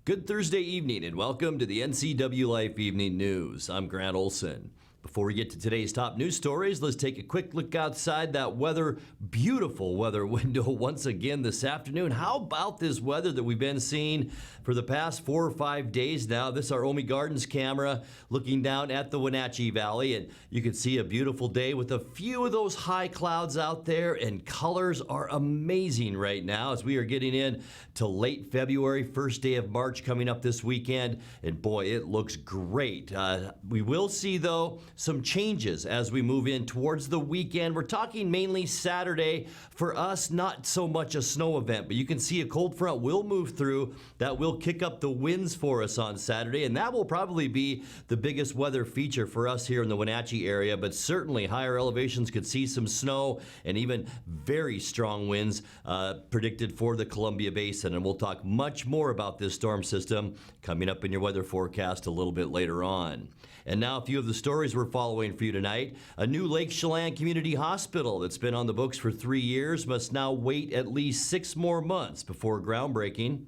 Good Thursday evening and welcome to the NCWLIFE Evening News. I'm Grant Olson. Before we get to today's top news stories, let's take a quick look outside that beautiful weather window once again this afternoon. How about this weather that we've been seeing for the past 4 or 5 days now? This is our Omi Gardens camera looking down at the Wenatchee Valley, and you can see a beautiful day with a few of those high clouds out there, and colors are amazing right now as we are getting in to late February, first day of March coming up this weekend, and boy, it looks great. We will see, though, some changes as we move in towards the weekend. We're talking mainly Saturday. For us, not so much a snow event, but you can see a cold front will move through. That will kick up the winds for us on Saturday, and that will probably be the biggest weather feature for us here in the Wenatchee area, but certainly higher elevations could see some snow and even very strong winds predicted for the Columbia Basin, and we'll talk much more about this storm system coming up in your weather forecast a little bit later on. And now a few of the stories we're following for you tonight. A new Lake Chelan Community Hospital that's been on the books for 3 years must now wait at least 6 more months before groundbreaking.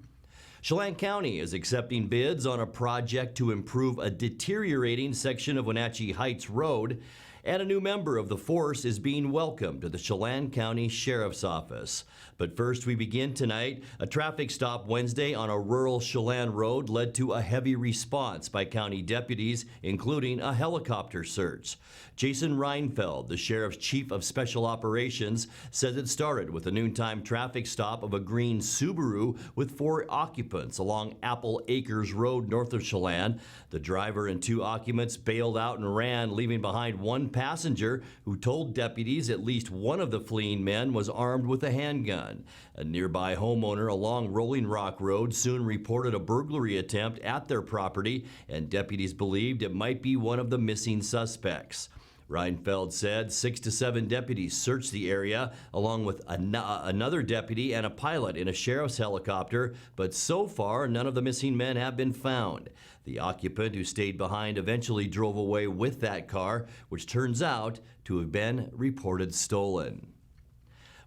Chelan County is accepting bids on a project to improve a deteriorating section of Wenatchee Heights Road. And a new member of the force is being welcomed to the Chelan County Sheriff's Office. But first, we begin tonight. A traffic stop Wednesday on a rural Chelan road led to a heavy response by county deputies, including a helicopter search. Jason Reinfeld, the sheriff's chief of special operations, says it started with a noontime traffic stop of a green Subaru with 4 occupants along Apple Acres Road north of Chelan. The driver and 2 occupants bailed out and ran, leaving behind 1 passenger who told deputies at least one of the fleeing men was armed with a handgun. A nearby homeowner along Rolling Rock Road soon reported a burglary attempt at their property, and deputies believed it might be one of the missing suspects. Reinfeld said 6 to 7 deputies searched the area, along with another deputy and a pilot in a sheriff's helicopter, but so far none of the missing men have been found. The occupant who stayed behind eventually drove away with that car, which turns out to have been reported stolen.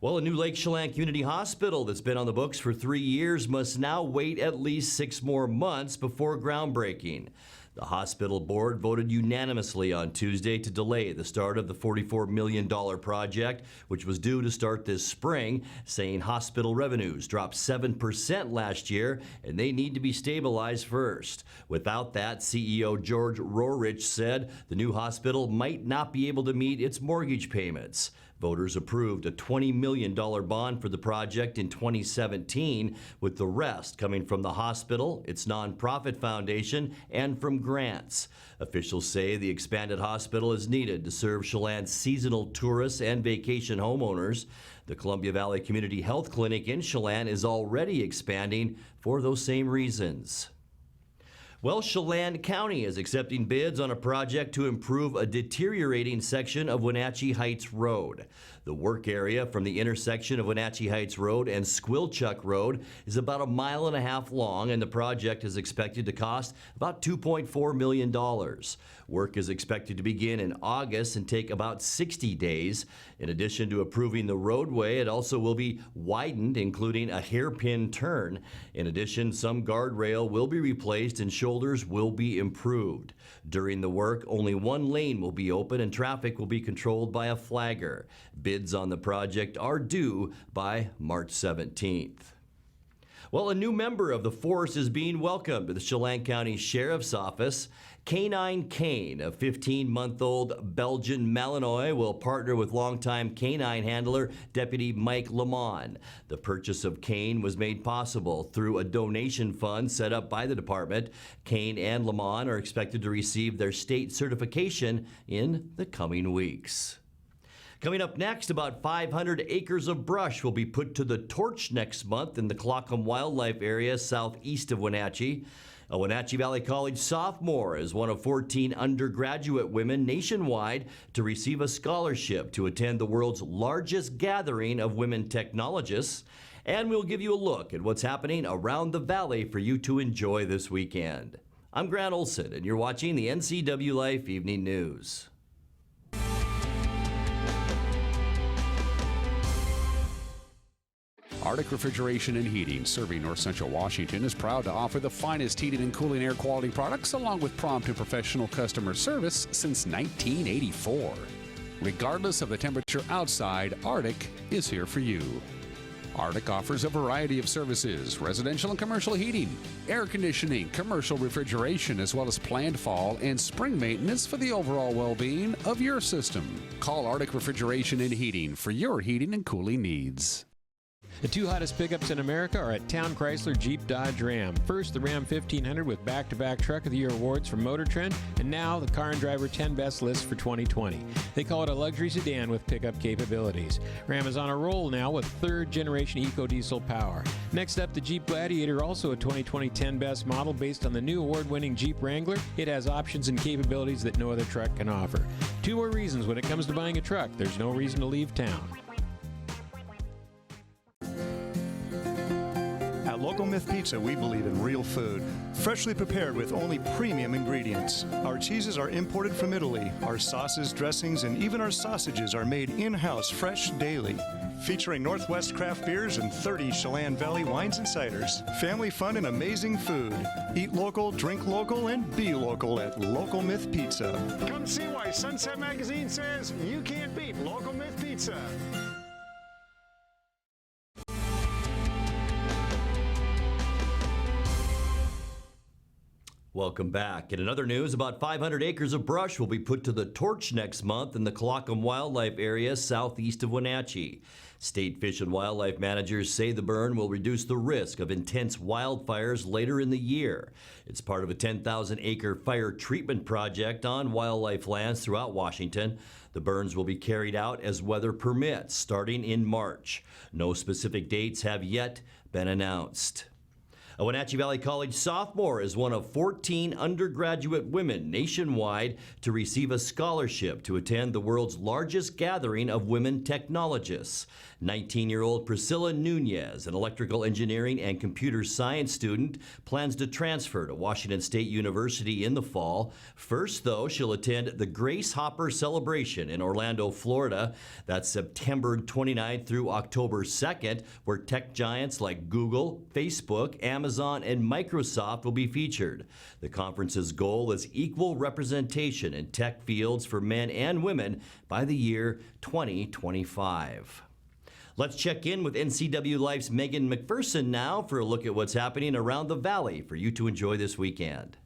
Well, a new Lake Chelan Community Hospital that's been on the books for 3 years must now wait at least 6 more months before groundbreaking. The hospital board voted unanimously on Tuesday to delay the start of the $44 million project, which was due to start this spring, saying hospital revenues dropped 7% last year and they need to be stabilized first. Without that, CEO George Rorich said the new hospital might not be able to meet its mortgage payments. Voters approved a $20 million bond for the project in 2017, with the rest coming from the hospital, its nonprofit foundation, and from grants. Officials say the expanded hospital is needed to serve Chelan's seasonal tourists and vacation homeowners. The Columbia Valley Community Health Clinic in Chelan is already expanding for those same reasons. Well, Chelan County is accepting bids on a project to improve a deteriorating section of Wenatchee Heights Road. The work area from the intersection of Wenatchee Heights Road and Squilchuck Road is about 1.5 miles long, and the project is expected to cost about $2.4 million. Work is expected to begin in August and take about 60 days. In addition to improving the roadway, it also will be widened, including a hairpin turn. In addition, some guardrail will be replaced and shoulders will be improved. During the work, only 1 lane will be open and traffic will be controlled by a flagger. Bids on the project are due by March 17th. Well, a new member of the force is being welcomed to the Chelan County Sheriff's Office. Canine Kane, a 15-month-old Belgian Malinois, will partner with longtime canine handler Deputy Mike Lamont. The purchase of Kane was made possible through a donation fund set up by the department. Kane and Lamont are expected to receive their state certification in the coming weeks. Coming up next, about 500 acres of brush will be put to the torch next month in the Clockham Wildlife Area southeast of Wenatchee. A Wenatchee Valley College sophomore is one of 14 undergraduate women nationwide to receive a scholarship to attend the world's largest gathering of women technologists. And we'll give you a look at what's happening around the valley for you to enjoy this weekend. I'm Grant Olson, and you're watching the NCWLIFE Evening News. Arctic Refrigeration and Heating, serving North Central Washington, is proud to offer the finest heating and cooling air quality products along with prompt and professional customer service since 1984. Regardless of the temperature outside, Arctic is here for you. Arctic offers a variety of services: residential and commercial heating, air conditioning, commercial refrigeration, as well as planned fall and spring maintenance for the overall well-being of your system. Call Arctic Refrigeration and Heating for your heating and cooling needs. The two hottest pickups in America are at Town Chrysler Jeep Dodge Ram. First, the Ram 1500 with back-to-back Truck of the Year awards from Motor Trend, and now the Car and Driver 10 Best list for 2020. They call it a luxury sedan with pickup capabilities. Ram is on a roll now with third-generation eco-diesel power. Next up, the Jeep Gladiator, also a 2020 10 Best model based on the new award-winning Jeep Wrangler. It has options and capabilities that no other truck can offer. Two more reasons when it comes to buying a truck: there's no reason to leave town. At Local Myth Pizza, we believe in real food, freshly prepared with only premium ingredients. Our cheeses are imported from Italy. Our sauces, dressings, and even our sausages are made in-house fresh daily. Featuring Northwest craft beers and 30 Chelan Valley wines and ciders. Family fun and amazing food. Eat local, drink local, and be local at Local Myth Pizza. Come see why Sunset Magazine says you can't beat Local Myth Pizza. Welcome back. In other news, about 500 acres of brush will be put to the torch next month in the Colocum Wildlife Area southeast of Wenatchee. State Fish and Wildlife managers say the burn will reduce the risk of intense wildfires later in the year. It's part of a 10,000-acre fire treatment project on wildlife lands throughout Washington. The burns will be carried out as weather permits, starting in March. No specific dates have yet been announced. A Wenatchee Valley College sophomore is one of 14 undergraduate women nationwide to receive a scholarship to attend the world's largest gathering of women technologists. 19-year-old Priscilla Nunez, an electrical engineering and computer science student, plans to transfer to Washington State University in the fall. First, though, she'll attend the Grace Hopper Celebration in Orlando, Florida. That's September 29th through October 2nd, where tech giants like Google, Facebook, Amazon, and Microsoft will be featured. The conference's goal is equal representation in tech fields for men and women by the year 2025. Let's check in with NCWLIFE's Megan McPherson now for a look at what's happening around the valley for you to enjoy this weekend.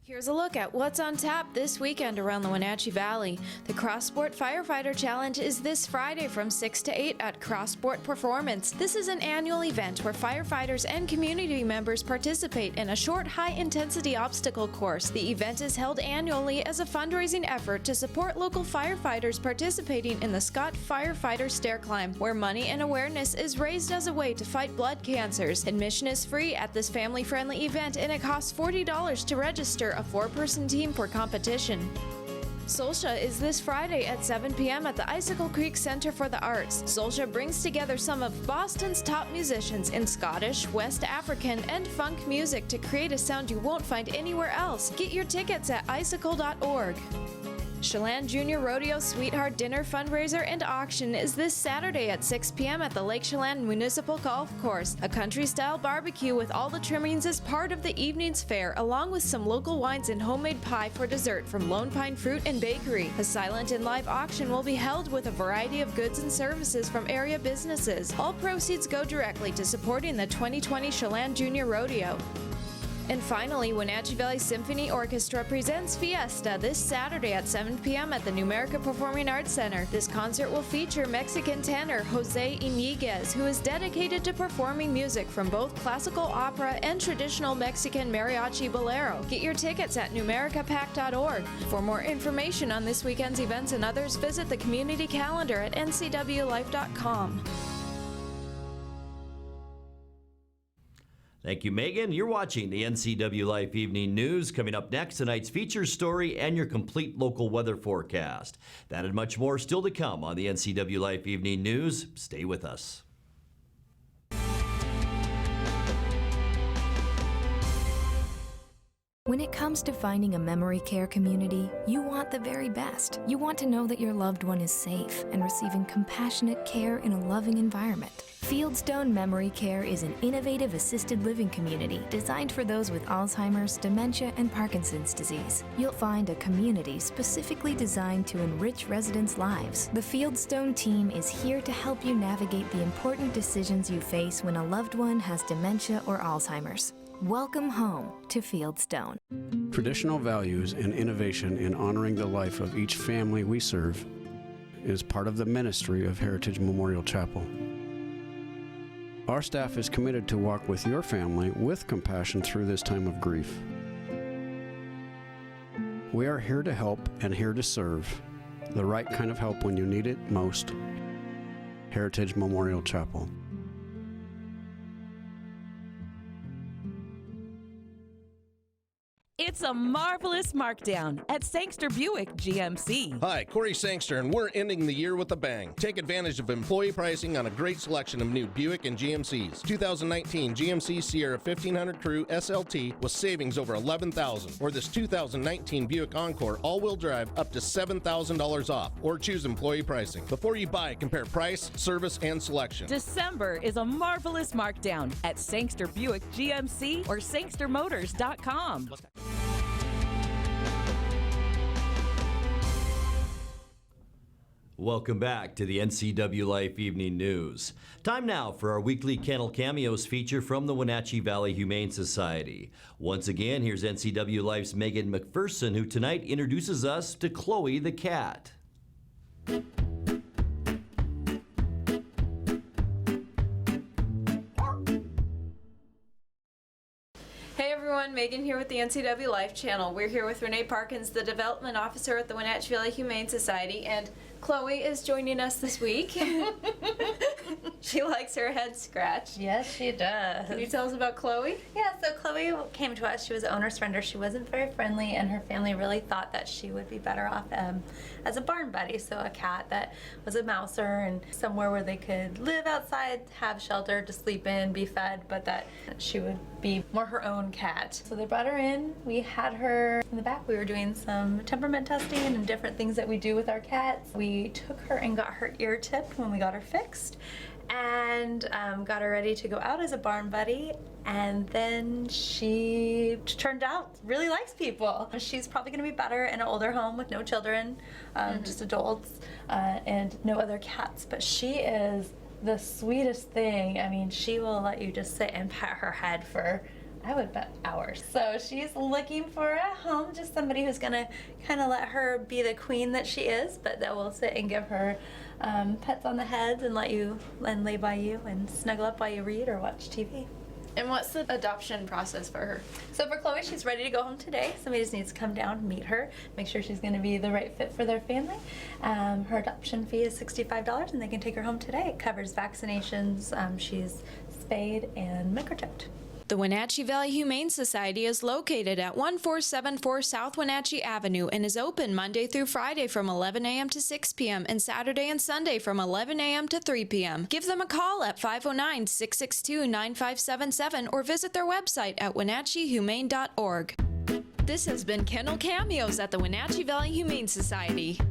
Here's a look at what's on tap this weekend around the Wenatchee Valley. The Cross-Sport Firefighter Challenge is this Friday from 6 to 8 at Cross-Sport Performance. This is an annual event where firefighters and community members participate in a short, high-intensity obstacle course. The event is held annually as a fundraising effort to support local firefighters participating in the Scott Firefighter Stair Climb, where money and awareness is raised as a way to fight blood cancers. Admission is free at this family-friendly event, and it costs $40 to register a 4-person team for competition. Solsha is this Friday at 7 p.m. at the Icicle Creek Center for the Arts. Solsha brings together some of Boston's top musicians in Scottish, West African, and funk music to create a sound you won't find anywhere else. Get your tickets at icicle.org. Chelan Junior Rodeo Sweetheart Dinner Fundraiser and Auction is this Saturday at 6 p.m. at the Lake Chelan Municipal Golf Course. A country-style barbecue with all the trimmings is part of the evening's fare, along with some local wines and homemade pie for dessert from Lone Pine Fruit and Bakery. A silent and live auction will be held with a variety of goods and services from area businesses. All proceeds go directly to supporting the 2020 Chelan Junior Rodeo. And finally, Wenatchee Valley Symphony Orchestra presents Fiesta this Saturday at 7 p.m. at the Numerica Performing Arts Center. This concert will feature Mexican tenor Jose Iñiguez, who is dedicated to performing music from both classical opera and traditional Mexican mariachi bolero. Get your tickets at numericapac.org. For more information on this weekend's events and others, visit the community calendar at ncwlife.com. Thank you, Megan. You're watching the NCWLIFE Evening News. Coming up next, tonight's feature story and your complete local weather forecast. That and much more still to come on the NCWLIFE Evening News. Stay with us. When it comes to finding a memory care community, you want the very best. You want to know that your loved one is safe and receiving compassionate care in a loving environment. Fieldstone Memory Care is an innovative assisted living community designed for those with Alzheimer's, dementia, and Parkinson's disease. You'll find a community specifically designed to enrich residents' lives. The Fieldstone team is here to help you navigate the important decisions you face when a loved one has dementia or Alzheimer's. Welcome home to Fieldstone. Traditional values and innovation in honoring the life of each family we serve is part of the ministry of Heritage Memorial Chapel. Our staff is committed to walk with your family with compassion through this time of grief. We are here to help and here to serve, the right kind of help when you need it most. Heritage Memorial Chapel. It's a marvelous markdown at Sangster Buick GMC. Hi, Corey Sangster, and we're ending the year with a bang. Take advantage of employee pricing on a great selection of new Buick and GMCs. 2019 GMC Sierra 1500 Crew SLT with savings over $11,000. Or this 2019 Buick Encore all-wheel drive up to $7,000 off. Or choose employee pricing. Before you buy, compare price, service, and selection. December is a marvelous markdown at Sangster Buick GMC or sangstermotors.com. Welcome back to the NCWLIFE Evening News. Time now for our weekly Kennel Cameos feature from the Wenatchee Valley Humane Society. Once again, here's NCWLIFE's Megan McPherson, who tonight introduces us to Chloe the cat. Hey everyone, Megan here with the NCWLIFE channel. We're here with Renee Parkins, the Development Officer at the Wenatchee Valley Humane Society, and Chloe is joining us this week. She likes her head scratched. Yes, she does. Can you tell us about Chloe? Yeah, so Chloe came to us. She was an owner surrender. She wasn't very friendly, and her family really thought that she would be better off as a barn buddy, so a cat that was a mouser and somewhere where they could live outside, have shelter to sleep in, be fed, but that she would be more her own cat. So they brought her in. We had her in the back. We were doing some temperament testing and different things that we do with our cats. We took her and got her ear tipped when we got her fixed, and got her ready to go out as a barn buddy, and then she turned out really likes people. She's probably going to be better in an older home with no children, just adults, and no other cats, but she is the sweetest thing. I mean, she will let you just sit and pat her head for, I would bet, hours. So she's looking for a home, just somebody who's gonna kind of let her be the queen that she is, but that will sit and give her pets on the head and let you and lay by you and snuggle up while you read or watch TV. And what's the adoption process for her? So for Chloe, she's ready to go home today. Somebody just needs to come down, meet her, make sure she's going to be the right fit for their family. Her adoption fee is $65, and they can take her home today. It covers vaccinations. She's spayed and microchipped. The Wenatchee Valley Humane Society is located at 1474 South Wenatchee Avenue and is open Monday through Friday from 11 a.m. to 6 p.m. and Saturday and Sunday from 11 a.m. to 3 p.m. Give them a call at 509-662-9577 or visit their website at wenatcheehumane.org. This has been Kennel Cameos at the Wenatchee Valley Humane Society.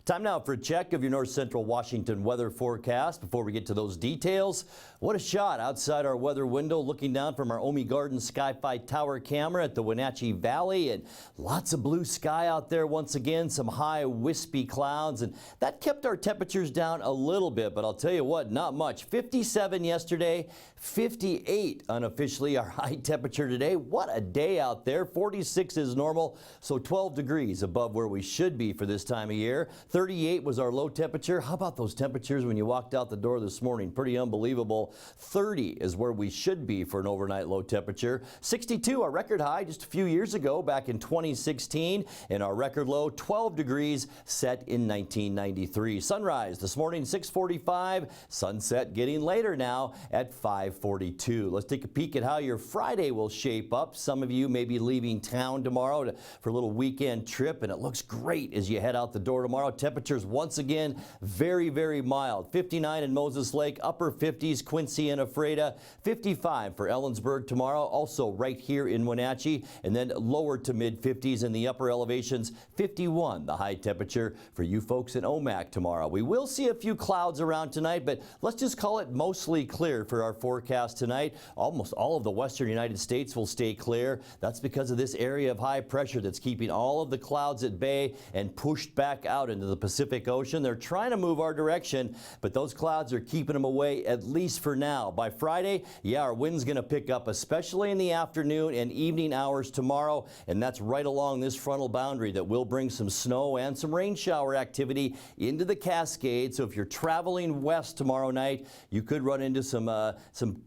Time now for a check of your North Central Washington weather forecast. Before we get to those details, what a shot outside our weather window looking down from our Omi Garden Sky-Fi Tower camera at the Wenatchee Valley, and lots of blue sky out there once again, some high wispy clouds, and that kept our temperatures down a little bit, but I'll tell you what, not much. 57 yesterday, 58 unofficially our high temperature today. What a day out there. 46 is normal, so 12 degrees above where we should be for this time of year. 38 was our low temperature. How about those temperatures when you walked out the door this morning? Pretty unbelievable. 30 is where we should be for an overnight low temperature. 62, our record high just a few years ago, back in 2016, and our record low, 12 degrees, set in 1993. Sunrise this morning, 6:45. Sunset getting later now at 5:42. Let's take a peek at how your Friday will shape up. Some of you may be leaving town tomorrow for a little weekend trip, and it looks great as you head out the door tomorrow. Temperatures once again very, very mild. 59 in Moses Lake, upper 50s, Quincy and Ephrata. 55 for Ellensburg tomorrow, also right here in Wenatchee, and then lower to mid 50s in the upper elevations. 51 the high temperature for you folks in Omak tomorrow. We will see a few clouds around tonight, but let's just call it mostly clear for our forecast tonight. Almost all of the western United States will stay clear. That's because of this area of high pressure that's keeping all of the clouds at bay and pushed back out into the Pacific Ocean. They're trying to move our direction, but those clouds are keeping them away at least for now. By Friday, yeah, our wind's going to pick up, especially in the afternoon and evening hours tomorrow, and that's right along this frontal boundary that will bring some snow and some rain shower activity into the Cascades. So if you're traveling west tomorrow night, you could run into some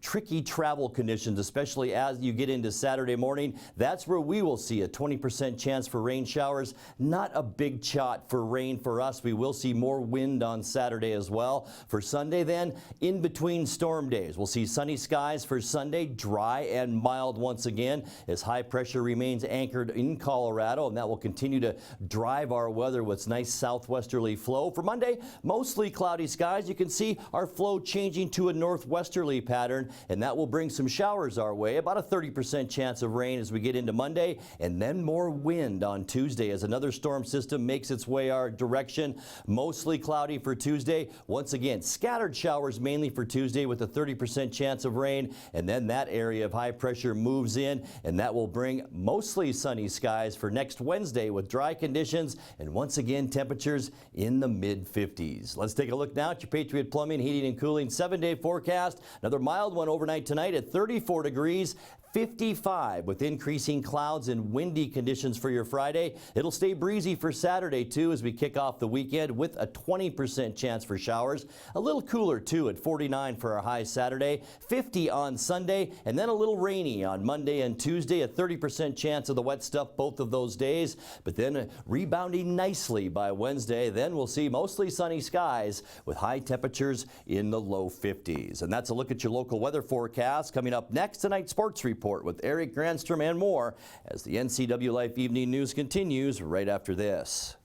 tricky travel conditions, especially as you get into Saturday morning. That's where we will see a 20% chance for rain showers. Not a big shot for rain for us. We will see more wind on Saturday as well. For Sunday then, in between storm days, we'll see sunny skies for Sunday, dry and mild once again as high pressure remains anchored in Colorado, and that will continue to drive our weather with nice southwesterly flow. For Monday, mostly cloudy skies. You can see our flow changing to a northwesterly pattern, and that will bring some showers our way. About a 30% chance of rain as we get into Monday, and then more wind on Tuesday as another storm system makes its way our direction. Mostly cloudy for Tuesday. Once again, scattered showers mainly for Tuesday with a 30% chance of rain, and then that area of high pressure moves in, and that will bring mostly sunny skies for next Wednesday with dry conditions and once again temperatures in the mid-50s. Let's take a look now at your Patriot Plumbing, Heating and Cooling 7-day forecast. Another mild one overnight tonight at 34 degrees. 55 with increasing clouds and windy conditions for your Friday. It'll stay breezy for Saturday too as we kick off the weekend with a 20% chance for showers. A little cooler too at 49 for our high Saturday, 50 on Sunday, and then a little rainy on Monday and Tuesday. A 30% chance of the wet stuff both of those days, but then rebounding nicely by Wednesday. Then we'll see mostly sunny skies with high temperatures in the low 50s. And that's a look at your local weather forecast. Coming up next, tonight's sports report with Eric Granstrom and more as the NCWLIFE Evening News continues right after this.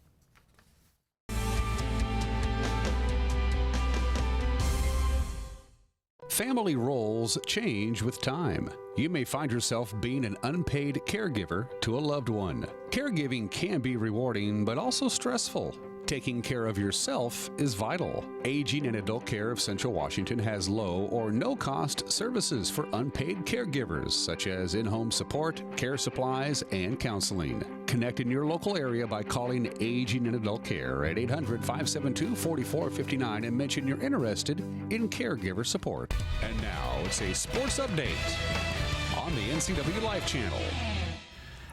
Family roles change with time. You may find yourself being an unpaid caregiver to a loved one. Caregiving can be rewarding, but also stressful. Taking care of yourself is vital. Aging and Adult Care of Central Washington has low or no cost services for unpaid caregivers, such as in-home support, care supplies, and counseling. Connect in your local area by calling Aging and Adult Care at 800-572-4459 and mention you're interested in caregiver support. And now it's a sports update on the NCWLIFE channel.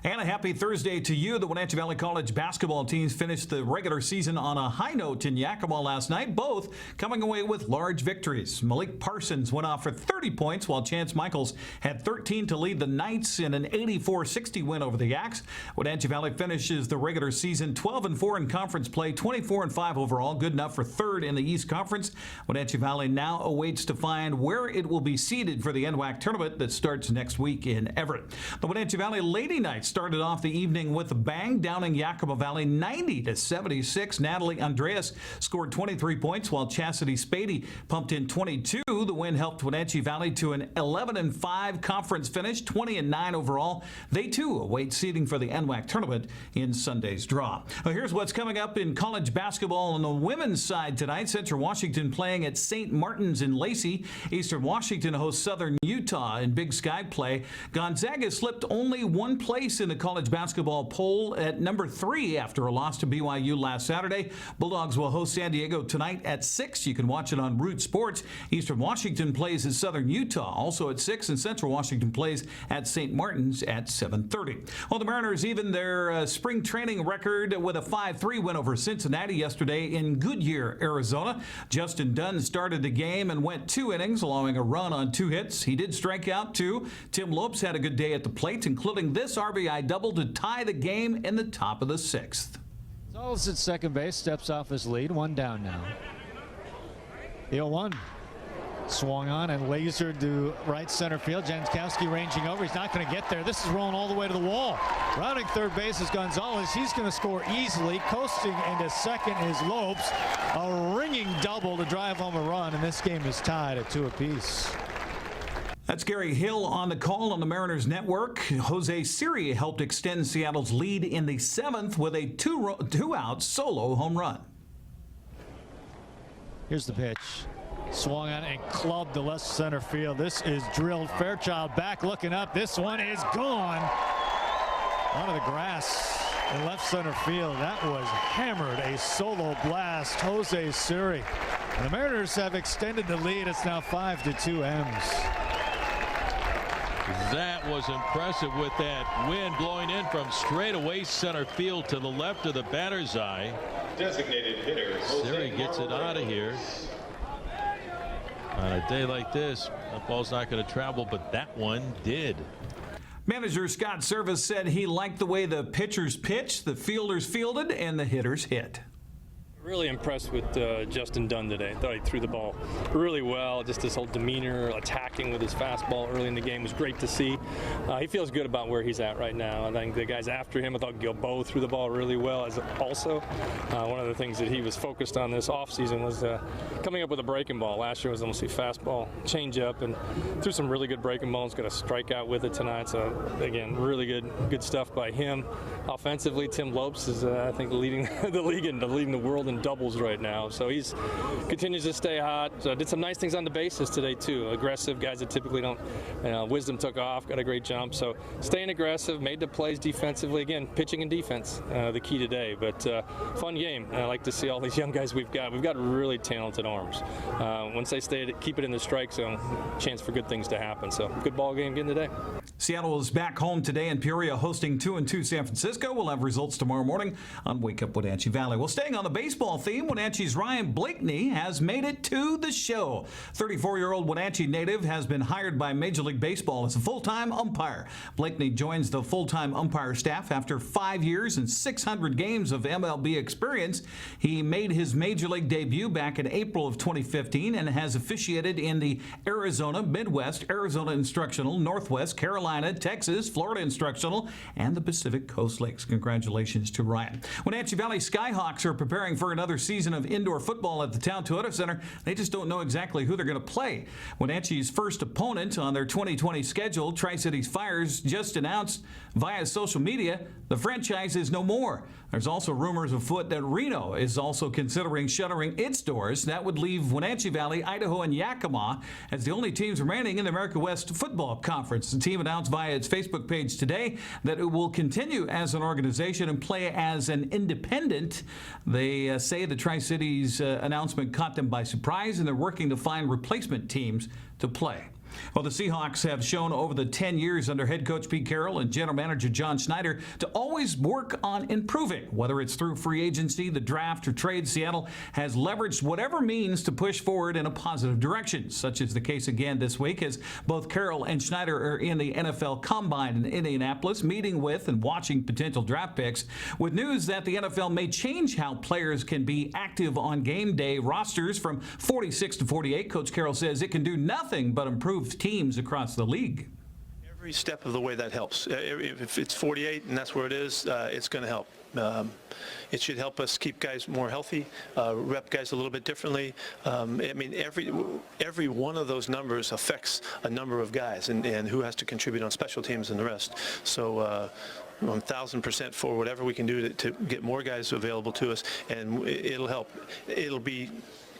And a happy Thursday to you. The Wenatchee Valley College basketball teams finished the regular season on a high note in Yakima last night, both coming away with large victories. Malik Parsons went off for 30 points, while Chance Michaels had 13 to lead the Knights in an 84-60 win over the Yaks. Wenatchee Valley finishes the regular season 12-4 in conference play, 24-5 overall, good enough for third in the East Conference. Wenatchee Valley now awaits to find where it will be seeded for the NWAC tournament that starts next week in Everett. The Wenatchee Valley Lady Knights started off the evening with a bang, downing Yakima Valley 90-76. Natalie Andreas scored 23 points, while Chastity Spady pumped in 22. The win helped Wenatchee Valley to an 11-5 conference finish, 20-9 overall. They too await seeding for the NWAC tournament in Sunday's draw. Well, here's what's coming up in college basketball on the women's side tonight. Central Washington playing at St. Martin's in Lacey. Eastern Washington hosts Southern Utah in Big Sky play. Gonzaga slipped only one place in the college basketball poll at number 3 after a loss to BYU last Saturday. Bulldogs will host San Diego tonight at 6. You can watch it on Root Sports. Eastern Washington plays at Southern Utah also at 6, and Central Washington plays at St. Martin's at 7:30. Well, the Mariners even their spring training record with a 5-3 win over Cincinnati yesterday in Goodyear, Arizona. Justin Dunn started the game and went 2 innings, allowing a run on 2 hits. He did strike out 2. Tim Lopes had a good day at the plate, including this RBI double to tie the game in the top of the 6th. Olson at second base, steps off his lead, 1 down now. 0-1. Swung on and lasered to right center field. Jankowski ranging over. He's not going to get there. This is rolling all the way to the wall. Rounding third base is Gonzalez. He's going to score easily. Coasting into second is Lopes. A ringing double to drive home a run, and this game is tied at 2 apiece. That's Gary Hill on the call on the Mariners Network. Jose Siri helped extend Seattle's lead in the 7th with a two-out solo home run. Here's the pitch. Swung on and clubbed to left center field. This is drilled. Fairchild back looking up. This one is gone. Onto the grass in left center field. That was hammered. A solo blast. Jose Siri. And the Mariners have extended the lead. It's now 5-2 M's. That was impressive with that wind blowing in from straightaway center field to the left of the batter's eye. Designated hitter. Siri gets it out of here. On a day like this, that ball's not going to travel, but that one did. Manager Scott Servais said he liked the way the pitchers pitched, the fielders fielded, and the hitters hit. Really impressed with Justin Dunn today. I thought he threw the ball really well. Just his whole demeanor, attacking with his fastball early in the game was great to see. He feels good about where he's at right now. I think the guys after him, I thought Gilboa threw the ball really well. As also, one of the things that he was focused on this offseason was coming up with a breaking ball. Last year was mostly fastball, changeup, and threw some really good breaking balls. Got a strikeout with it tonight. So again, really good stuff by him. Offensively, Tim Lopes is I think leading the league and leading the world in doubles right now, so he's continues to stay hot. Did some nice things on the bases today too. Aggressive guys that typically don't. Wisdom took off, got a great jump. So staying aggressive, made the plays defensively. Again, pitching and defense, the key today. But fun game. I like to see all these young guys we've got. We've got really talented arms. Once they keep it in the strike zone, chance for good things to happen. So good ball game again today. Seattle is back home today in Peoria, hosting 2-2 San Francisco. We'll have results tomorrow morning on Wake Up Wenatchee Valley. Well, staying on the baseball theme, Wenatchee's Ryan Blakeney has made it to the show. 34-year-old Wenatchee native has been hired by Major League Baseball as a full-time umpire. Blakeney joins the full-time umpire staff after 5 years and 600 games of MLB experience. He made his Major League debut back in April of 2015 and has officiated in the Arizona, Midwest, Arizona Instructional, Northwest, Carolina, Texas, Florida Instructional, and the Pacific Coast Leagues. Congratulations to Ryan. Wenatchee Valley Skyhawks are preparing for another season of indoor football at the Town Toyota Center. They just don't know exactly who they're going to play. Wenatchee's first opponent on their 2020 schedule, Tri-Cities Fires, just announced via social media the franchise is no more. There's also rumors afoot that Reno is also considering shuttering its doors. That would leave Wenatchee Valley, Idaho, and Yakima as the only teams remaining in the America West Football Conference. The team announced via its Facebook page today that it will continue as an organization and play as an independent. They say the Tri-Cities announcement caught them by surprise, and they're working to find replacement teams to play. Well, the Seahawks have shown over the 10 years under head coach Pete Carroll and general manager John Schneider to always work on improving. Whether it's through free agency, the draft, or trade, Seattle has leveraged whatever means to push forward in a positive direction. Such is the case again this week as both Carroll and Schneider are in the NFL Combine in Indianapolis, meeting with and watching potential draft picks, with news that the NFL may change how players can be active on game day rosters from 46 to 48. Coach Carroll says it can do nothing but improve teams across the league. Every step of the way that helps. If it's 48 and that's where it is, it's going to help. It should help us keep guys more healthy, rep guys a little bit differently. I mean, every one of those numbers affects a number of guys and who has to contribute on special teams and the rest. So 1,000% for whatever we can do to get more guys available to us, and it'll help. It'll be,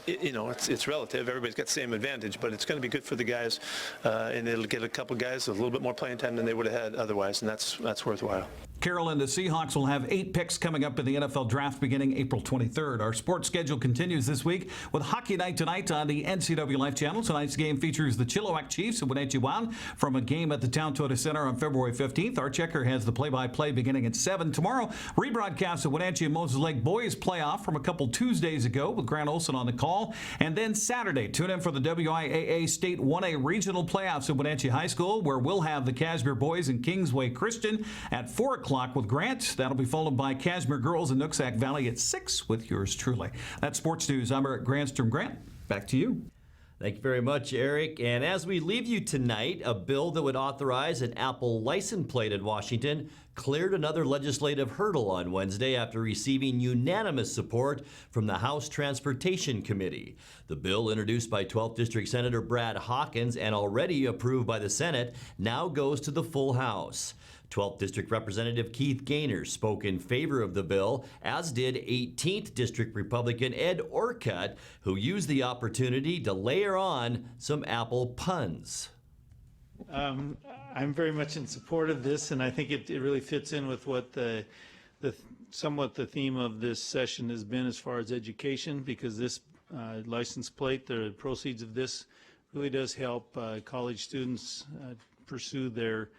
you know, it's relative. Everybody's got the same advantage, but it's going to be good for the guys, and it'll get a couple guys a little bit more playing time than they would have had otherwise, and that's worthwhile. Carroll and the Seahawks will have 8 picks coming up in the NFL Draft beginning April 23rd. Our sports schedule continues this week with Hockey Night tonight on the NCWLIFE channel. Tonight's game features the Chilliwack Chiefs of Wenatchee Wild from a game at the Town Toyota Center on February 15th. Our checker has the play-by-play beginning at 7 tomorrow. Rebroadcast of Wenatchee and Moses Lake Boys playoff from a couple Tuesdays ago with Grant Olson on the call. And then Saturday, tune in for the WIAA State 1A Regional Playoffs at Wenatchee High School, where we'll have the Cashmere Boys and Kingsway Christian at 4 o'clock with Grant. That'll be followed by Cashmere Girls in Nooksack Valley at 6 with yours truly. That's sports news. I'm Eric Granstrom. Grant, back to you. Thank you very much, Eric. And as we leave you tonight, a bill that would authorize an Apple license plate in Washington cleared another legislative hurdle on Wednesday after receiving unanimous support from the House Transportation Committee. The bill, introduced by 12th District Senator Brad Hawkins and already approved by the Senate, now goes to the full House. 12th District Representative Keith Gaynor spoke in favor of the bill, as did 18th District Republican Ed Orcutt, who used the opportunity to layer on some Apple puns. I'm very much in support of this, and I think it really fits in with what somewhat the theme of this session has been as far as education, because this license plate, the proceeds of this, really does help college students pursue their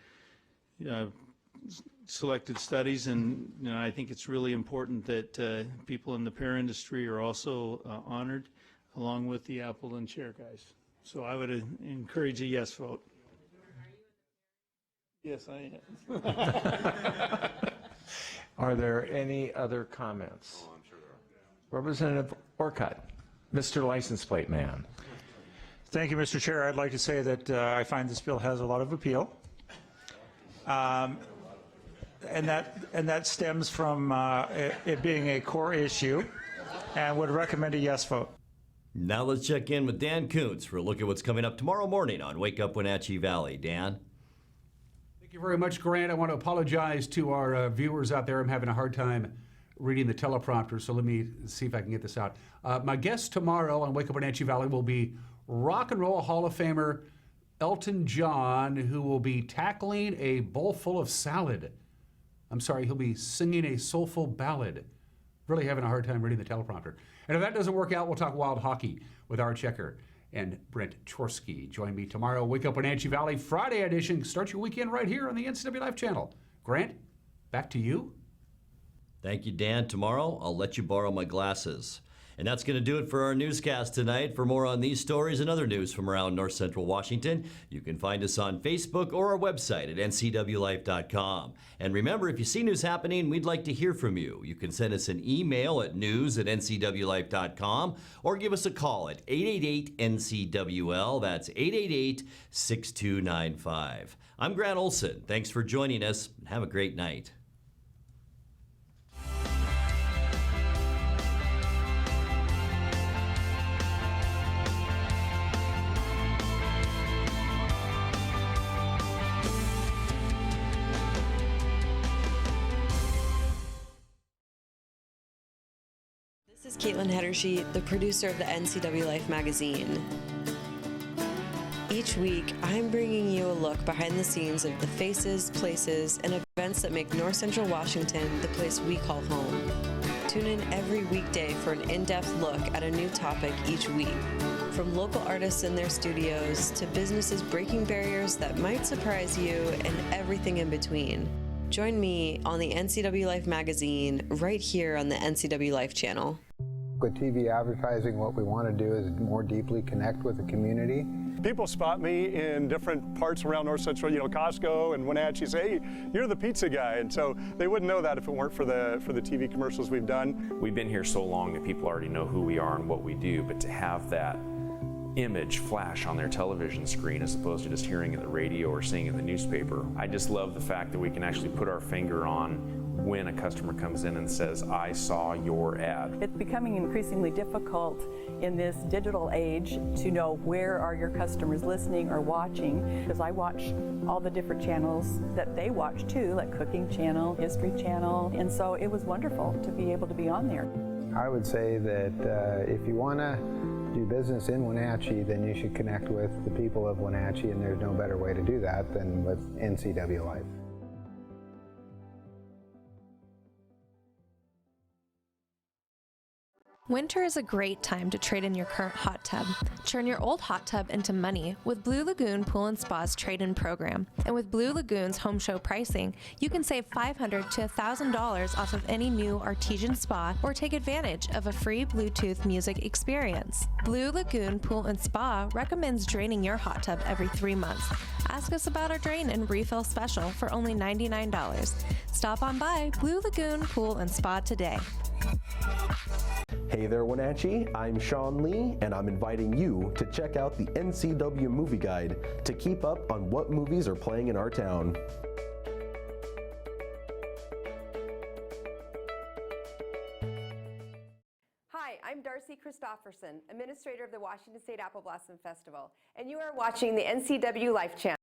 selected studies, and I think it's really important that people in the pear industry are also honored, along with the Apple and chair guys. So I would encourage a yes vote. Yes, I am. Are there any other comments? Oh, I'm sure there are. Representative Orcutt, Mr. License Plate Man. Thank you, Mr. Chair. I'd like to say that I find this bill has a lot of appeal. And that stems from it being a core issue, and would recommend a yes vote. Now let's check in with Dan Kuntz for a look at what's coming up tomorrow morning on Wake Up Wenatchee Valley. Dan? Thank you very much, Grant. I want to apologize to our viewers out there. I'm having a hard time reading the teleprompter, so let me see if I can get this out. My guest tomorrow on Wake Up Wenatchee Valley will be Rock and Roll Hall of Famer Elton John, who will be tackling a bowl full of salad. I'm sorry, he'll be singing a soulful ballad. Really having a hard time reading the teleprompter. And if that doesn't work out, we'll talk wild hockey with Art Checker and Brent Chorsky. Join me tomorrow, Wake Up Wenatchee Valley, Friday edition. Start your weekend right here on the NCWLIFE channel. Grant, back to you. Thank you, Dan. Tomorrow, I'll let you borrow my glasses. And that's going to do it for our newscast tonight. For more on these stories and other news from around North Central Washington, you can find us on Facebook or our website at ncwlife.com. And remember, if you see news happening, we'd like to hear from you. You can send us an email at news@ncwlife.com or give us a call at 888-NCWL. That's 888-6295. I'm Grant Olson. Thanks for joining us, and have a great night. This is Caitlin Hedershe, the producer of the NCWLIFE magazine. Each week, I'm bringing you a look behind the scenes of the faces, places, and events that make North Central Washington the place we call home. Tune in every weekday for an in-depth look at a new topic each week. From local artists in their studios to businesses breaking barriers that might surprise you and everything in between. Join me on the NCWLIFE magazine right here on the NCWLIFE channel. With TV advertising, what we want to do is more deeply connect with the community. People spot me in different parts around North Central, Costco and Wenatchee, say, hey, you're the pizza guy. And so they wouldn't know that if it weren't for the TV commercials we've done. We've been here so long that people already know who we are and what we do, but to have that image flash on their television screen as opposed to just hearing it in the radio or seeing it in the newspaper, I just love the fact that we can actually put our finger on when a customer comes in and says, I saw your ad. It's becoming increasingly difficult in this digital age to know where are your customers listening or watching, because I watch all the different channels that they watch too, like Cooking Channel, History Channel, and so it was wonderful to be able to be on there. I would say that if you want to do business in Wenatchee, then you should connect with the people of Wenatchee, and there's no better way to do that than with NCWLIFE. Winter is a great time to trade in your current hot tub. Turn your old hot tub into money with Blue Lagoon Pool & Spa's trade-in program. And with Blue Lagoon's home show pricing, you can save $500 to $1,000 off of any new artesian spa or take advantage of a free Bluetooth music experience. Blue Lagoon Pool & Spa recommends draining your hot tub every 3 months. Ask us about our drain and refill special for only $99. Stop on by Blue Lagoon Pool & Spa today. Hey there, Wenatchee. I'm Sean Lee, and I'm inviting you to check out the NCW Movie Guide to keep up on what movies are playing in our town. Hi, I'm Darcy Christofferson, Administrator of the Washington State Apple Blossom Festival, and you are watching the NCWLIFE channel.